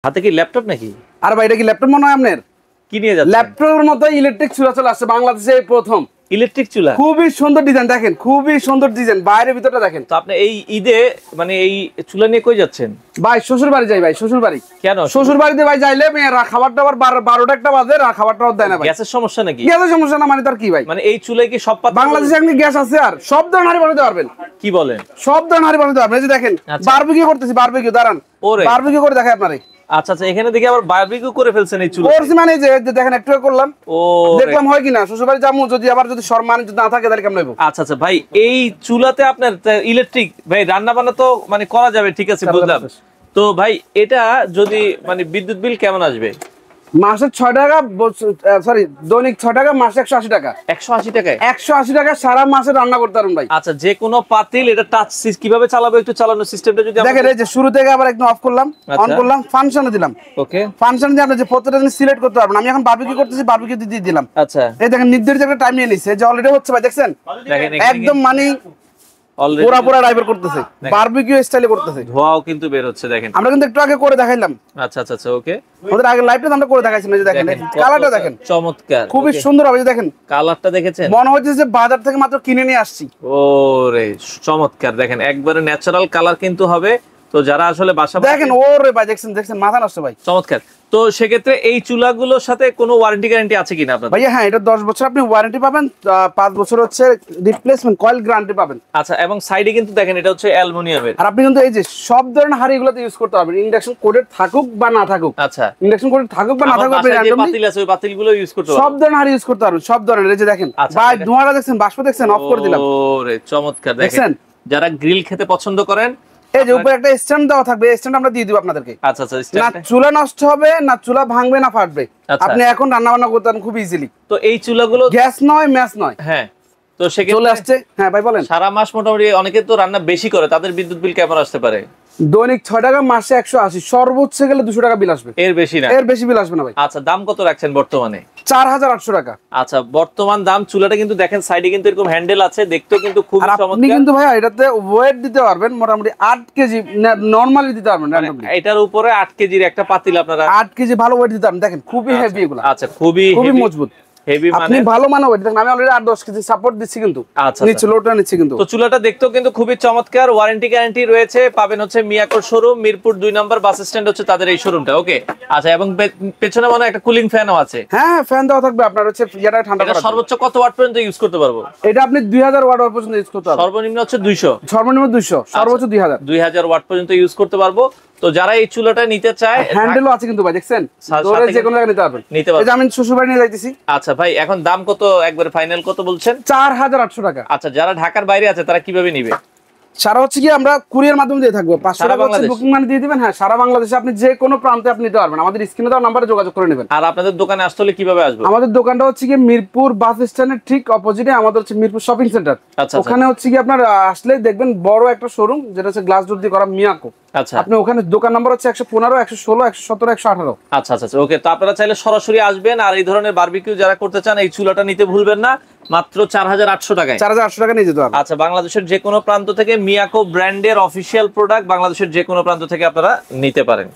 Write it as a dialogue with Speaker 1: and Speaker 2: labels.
Speaker 1: হাতে কি ল্যাপটপ নাকি?
Speaker 2: আর ভাই এটা কি ল্যাপটপ মনে হয় আপনার?
Speaker 1: কি নিয়ে যাচ্ছেন?
Speaker 2: ল্যাপটপের মতো ইলেকট্রিক চুলা চলে আসছে বাংলাদেশে এই প্রথম।
Speaker 1: ইলেকট্রিক চুলা
Speaker 2: খুবই সুন্দর ডিজাইন, দেখেন খুবই সুন্দর ডিজাইন, বাইরের ভিতরটা দেখেন।
Speaker 1: তো আপনি এই ঈদে মানে এই চুলা নিয়ে কই যাচ্ছেন?
Speaker 2: ভাই শ্বশুর বাড়ি যাই ভাই, শ্বশুর বাড়ি।
Speaker 1: কেন?
Speaker 2: শ্বশুর বাড়িতে ভাই যাইলে মেয়েরা খাবারটা আবার 12টা একটা বাজে, খাবারটা দেয় না ভাই।
Speaker 1: গ্যাসের সমস্যা নাকি?
Speaker 2: গ্যাসের সমস্যা না মানে তার কি ভাই?
Speaker 1: মানে এই চুলায় কি সব পাত্র
Speaker 2: বাংলাদেশে আপনি গ্যাস আছে আর সব ধরনের হাঁড়ি বানাতে পারবেন।
Speaker 1: কি বলেন?
Speaker 2: সব ধরনের হাঁড়ি বানাতে পারবেন। এই যে দেখেন বারবিকিউ করতেছি, বারবিকিউ দাঁড়ান, বারবিকিউ করে দেখাই আপনারে।
Speaker 1: আচ্ছা আচ্ছা, এখানে দেখি আবার বারবিকিউ করে ফেলছেন এই চুলা।
Speaker 2: করছি মানে যে দেখেন একটু করলাম, দেখলাম হয় কিনা। শ্বশুরবাড়ি যাবো, যদি আবার যদি সম্মান যদি না থাকে তাহলে কেমন নেবো।
Speaker 1: আচ্ছা আচ্ছা ভাই, এই চুলাতে আপনার ইলেকট্রিক ভাই রান্না বান্না তো মানে করা যাবে, ঠিক আছে বুঝলাম। তো ভাই এটা যদি মানে বিদ্যুৎ বিল কেমন আসবে?
Speaker 2: মাসে 6 টাকা, সরি দৈনিক 6 টাকা, মাসে 180 টাকা।
Speaker 1: 180 টাকায়
Speaker 2: 180 টাকা সারা মাসে রান্না করতে পারবেন ভাই।
Speaker 1: আচ্ছা, যে কোনো পাতিল এটা টাচ কিভাবে চালাবো একটু চালানোর সিস্টেমটা যদি
Speaker 2: দেখেন। এই যে শুরু থেকে আবার একদম অফ করলাম, অন করলাম, ফাংশনে দিলাম।
Speaker 1: ওকে,
Speaker 2: ফাংশন দিয়ে আপনি যে প্রত্যেকটা জিনিস সিলেক্ট করতে পারবেন। আমি এখন বারবিকিউ করতেছি, বারবিকিউ দিয়ে দিলাম।
Speaker 1: আচ্ছা,
Speaker 2: এই দেখেন নির্ধারিত একটা টাইম নিয়ে নিছে, যে অলরেডি হচ্ছে ভাই, দেখছেন একদম মানে পুরা পুরা ড্রাইভার করতেছে, বারবিকিউ স্টাইলে করতেছে।
Speaker 1: ধোঁয়াও কিন্তু বের হচ্ছে দেখেন।
Speaker 2: আমরা কিন্তু একটু আগে করে দেখাইলাম।
Speaker 1: আচ্ছা আচ্ছা আচ্ছা, ওকে।
Speaker 2: আমাদের আগে লাইভটা আমরা করে দেখাইছি, এই যে দেখেন কালারটা দেখেন,
Speaker 1: চমৎকার,
Speaker 2: খুবই সুন্দর হবে। দেখেন
Speaker 1: কালারটা দেখেছেন,
Speaker 2: মনে হচ্ছে যে বাজার থেকে মাত্র কিনে নিয়ে আসছি।
Speaker 1: ওরে চমৎকার, দেখেন একবারে ন্যাচারাল কালার কিন্তু হবে। তো যারা আসলে বাসা
Speaker 2: দেখেন, ওরে ভাই দেখছেন দেখছেন মাথা নষ্ট ভাই,
Speaker 1: চমৎকার। তো সেক্ষেত্রে এই চুলাগুলোর সাথে কোনো ওয়ারেন্টি গ্যারান্টি আছে কিনা আপনাদের?
Speaker 2: ভাইয়া হ্যাঁ, এটা 10 বছর আপনি ওয়ারেন্টি পাবেন, 5 বছর হচ্ছে রিপ্লেসমেন্ট কয়েল গ্যারান্টি পাবেন।
Speaker 1: আচ্ছা, এবং সাইডে কিন্তু দেখেন এটা হচ্ছে অ্যালুমিনিয়ামের।
Speaker 2: আর আপনি কিন্তু এই যে সব ধরনের হাঁড়িগুলোতে ইউজ করতে পারবেন, ইন্ডাকশন কোডেড থাকুক বা না থাকুক।
Speaker 1: আচ্ছা,
Speaker 2: ইন্ডাকশন কোডেড থাকুক বা না থাকুক, আপনি
Speaker 1: যে পাতিল আছে ওই পাতিলগুলো ইউজ করতে পারবেন,
Speaker 2: সব ধরনের হাঁড়ি ইউজ করতে পারবেন, সব ধরনের। এই যে দেখেন ভাই ধোঁয়াটা দেখছেন, বাষ্প দেখছেন, অফ করে দিলাম।
Speaker 1: ওরে চমৎকার, দেখেন যারা গ্রিল খেতে পছন্দ করেন,
Speaker 2: এই যে উপরে একটা স্ট্যান্ড দেওয়া থাকবে, স্ট্যান্ড আমরা দিয়ে দিব আপনাদেরকে।
Speaker 1: আচ্ছা আচ্ছা,
Speaker 2: না চুলা নষ্ট হবে, না চুলা ভাঙবে, না ফাটবে। আপনি এখন রান্না বান্না করতে পারেন খুব ইজিলি।
Speaker 1: তো এই চুলাগুলো
Speaker 2: গ্যাস নয়, ম্যাচ নয়।
Speaker 1: হ্যাঁ, তো সেক্ষেত্রে
Speaker 2: চলে আসছে। হ্যাঁ ভাই বলেন।
Speaker 1: সারা মাস মোটামুটি অনেকে তো রান্না বেশি করে, তাদের বিদ্যুৎ বিল কেমন আসতে পারে?
Speaker 2: দৈনিক 6 টাকা, মাসে 180, সর্বোচ্চ গেলে 200 টাকা বিল আসবে।
Speaker 1: এর বেশি না?
Speaker 2: এর বেশি বিল আসবে না ভাই।
Speaker 1: আচ্ছা, দাম কত রাখছেন বর্তমানে?
Speaker 2: 4800 টাকা।
Speaker 1: আচ্ছা, বর্তমান দাম। চুলাটা কিন্তু দেখেন সাইডে কিন্তু এরকম হ্যান্ডেল আছে, দেখতেও কিন্তু খুব চমৎকার।
Speaker 2: আপনি কিন্তু ভাই এটাতে ওয়েট দিতে পারবেন মোটামুটি 8 কেজি, নরমালি দিতে পারবেন।
Speaker 1: এটার উপরে 8 কেজির একটা পাতিল আপনারা
Speaker 2: 8 কেজি ভালো ওয়েট দিতে পারবেন। দেখেন খুবই হেভি এগুলো।
Speaker 1: আচ্ছা, খুবই
Speaker 2: মজবুত,
Speaker 1: হেভি মানে
Speaker 2: আপনি ভালো মানে ওয়েট দেখেন। আমি অলরেডি 8-10 কেজি সাপোর্ট দিচ্ছি কিন্তু।
Speaker 1: আচ্ছা,
Speaker 2: নিচে লোডটা নিচ্ছি কিন্তু।
Speaker 1: তো চুলাটা দেখতেও কিন্তু খুবই চমৎকার, ওয়ারেন্টি গ্যারান্টি রয়েছে। পাবেন হচ্ছে মিয়াকোর শোরুম, মিরপুর 2 নম্বর বাস স্ট্যান্ড হচ্ছে তাদের এই শোরুমটা। ওকে, আচ্ছা, এবং পেছনে মনে একটা কুলিং ফ্যানও আছে।
Speaker 2: হ্যাঁ, ফ্যান দেওয়া থাকবে আপনার, হচ্ছে এটা ঠান্ডা করা।
Speaker 1: সর্বোচ্চ কত ওয়াট পর্যন্ত ইউজ করতে পারবো?
Speaker 2: এটা আপনি 2000 ওয়াট পর্যন্ত ইউজ করতে পারবেন।
Speaker 1: সর্বনিম্ন হচ্ছে 200,
Speaker 2: সর্বনিম্ন 200, সর্বোচ্চ
Speaker 1: 2000 ওয়াট পর্যন্ত ইউজ করতে পারবো। তো যারা এই চুলাটা নিতে চায়,
Speaker 2: হ্যান্ডেলও আছে কিন্তু ভাই, দেখছেন ধরে যে কোনো জায়গায় নিতে পারবেন। এই যে আমি শ্বশুরবাড়ি নিয়ে যাইতেছি।
Speaker 1: আচ্ছা ভাই, এখন দাম কত একবারে ফাইনাল কত বলছেন?
Speaker 2: 4800 টাকা।
Speaker 1: আচ্ছা, যারা ঢাকার বাইরে আছে তারা কিভাবে নিবে?
Speaker 2: সারা হচ্ছে কি আমরা কুরিয়ার মাধ্যমে দিয়ে থাকবো। 500 টাকা বুকিং মানে দিয়ে দিবেন। হ্যাঁ, সারা বাংলাদেশে আপনি যে কোনো প্রান্তে আপনি নিতে পারবেন। আমাদের স্ক্রিনে দেওয়া নম্বরে যোগাযোগ করে নেবেন।
Speaker 1: আর আপনাদের দোকানে আসতে হলে কিভাবে আসবে?
Speaker 2: আমাদের দোকানটা হচ্ছে কি মিরপুর বাস স্ট্যান্ডের ঠিক অপোজিটে আমাদের হচ্ছে মিরপুর শপিং সেন্টার। ওখানে হচ্ছে কি আপনার আসলে দেখবেন বড় একটা শোরুম, যেটা হচ্ছে গ্লাস ডোর দিয়ে করা মিয়াকো।
Speaker 1: আচ্ছা,
Speaker 2: আপনি ওখানে দোকান নাম্বার হচ্ছে 115, 116, 117, 118।
Speaker 1: আচ্ছা আচ্ছা, ওকে। তো আপনারা চাইলে সরাসরি আসবেন। আর এই ধরনের বারবিকিউ যারা করতে চান, এই চুলাটা নিতে ভুলবেন না, মাত্র 4800 টাকায়।
Speaker 2: 4800 টাকা নিয়ে যেতে হবে।
Speaker 1: আচ্ছা, বাংলাদেশের যে কোনো প্রান্ত থেকে মিয়াকো ব্র্যান্ডের অফিসিয়াল প্রোডাক্ট বাংলাদেশের যে কোনো প্রান্ত থেকে আপনারা নিতে পারেন।